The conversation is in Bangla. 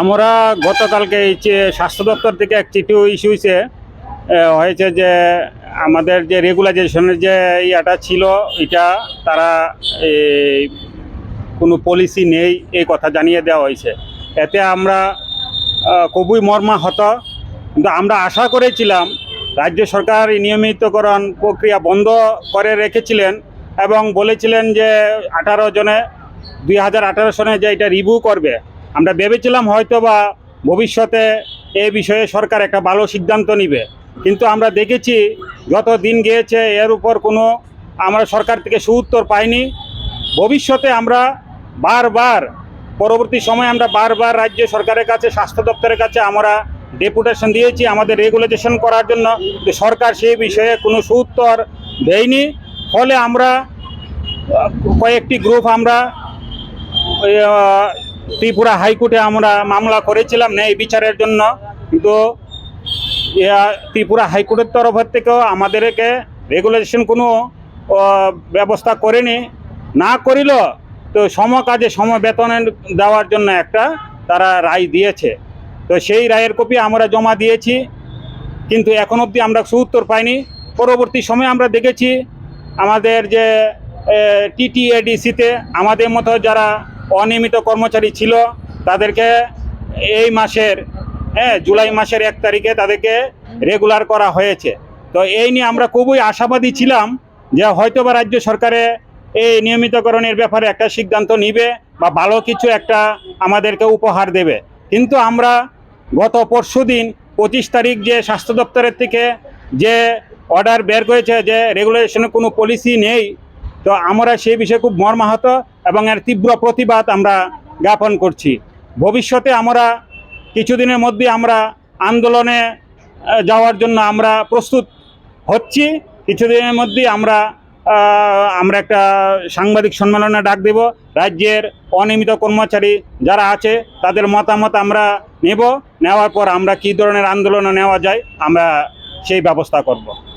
আমরা গতকালকে এই যে স্বাস্থ্য দপ্তর থেকে এক চিঠি ইস্যু হয়েছে যে আমাদের যে রেগুলাইজেশনের যে ইয়াটা ছিল এটা তারা এই কোনো পলিসি নেই এই কথা জানিয়ে দেওয়া হয়েছে। এতে আমরা খুবই মর্মাহত, কিন্তু আমরা আশা করেছিলাম রাজ্য সরকার এই নিয়মিতকরণ প্রক্রিয়া বন্ধ করে রেখেছিলেন এবং বলেছিলেন যে 2018 সনে যে এটা রিভিউ করবে। আমরা ভেবেছিলাম হয়তো বা ভবিষ্যতে এই বিষয়ে সরকার একটা ভালো সিদ্ধান্ত নিবে, কিন্তু আমরা দেখেছি যত দিন গিয়েছে এর উপর কোনো আমরা সরকার থেকে সুউত্তর পাইনি। ভবিষ্যতে আমরা পরবর্তী সময়ে আমরা বারবার রাজ্য সরকারের কাছে, স্বাস্থ্য দপ্তরের কাছে আমরা ডেপুটেশন দিয়েছি আমাদের রেগুলেশন করার জন্য, সরকার সেই বিষয়ে কোনো সুউত্তর দেয়নি। ফলে আমরা কয়েকটি গ্রুপ আমরা ত্রিপুরা হাইকোর্টে আমরা মামলা করেছিলাম ন্যায় বিচারের জন্য, কিন্তু ত্রিপুরা হাইকোর্টের তরফের থেকেও আমাদেরকে রেগুলেশন কোনো ব্যবস্থা করেনি। না করিল তো সমকাজে সমবেতনের দেওয়ার জন্য একটা তারা রায় দিয়েছে। তো সেই রায়ের কপি আমরা জমা দিয়েছি, কিন্তু এখন অবধি আমরা সুউত্তর পাইনি। পরবর্তী সময়ে আমরা দেখেছি আমাদের যে টিটিএডিসিতে আমাদের মতো যারা অনিয়মিত কর্মচারী ছিল তাদেরকে এই মাসের জুলাই মাসের 1 তারিখে তাদেরকে রেগুলার করা হয়েছে। তো এই নিয়ে আমরা খুবই আশাবাদী ছিলাম যে হয়তোবা রাজ্য সরকারে এই নিয়মিতকরণের ব্যাপারে একটা সিদ্ধান্ত নিবে বা ভালো কিছু একটা আমাদেরকে উপহার দেবে। কিন্তু আমরা গত পরশুদিন 25 তারিখ যে স্বাস্থ্য দপ্তরের থেকে যে অর্ডার বের করেছে যে রেগুলেশনের কোনো পলিসি নেই, তো আমরা সেই বিষয়ে খুব মর্মাহত এবং এর তীব্র প্রতিবাদ আমরা জ্ঞাপন করছি। ভবিষ্যতে আমরা কিছুদিনের মধ্যে আমরা আন্দোলনে যাওয়ার জন্য আমরা প্রস্তুত হচ্ছি। কিছুদিনের মধ্যে আমরা একটা সাংবাদিক সম্মেলনে ডাক দেব। রাজ্যের অনিয়মিত কর্মচারী যারা আছে তাদের মতামত আমরা নেওয়ার পর আমরা কী ধরনের আন্দোলনে নেওয়া যায় আমরা সেই ব্যবস্থা করব।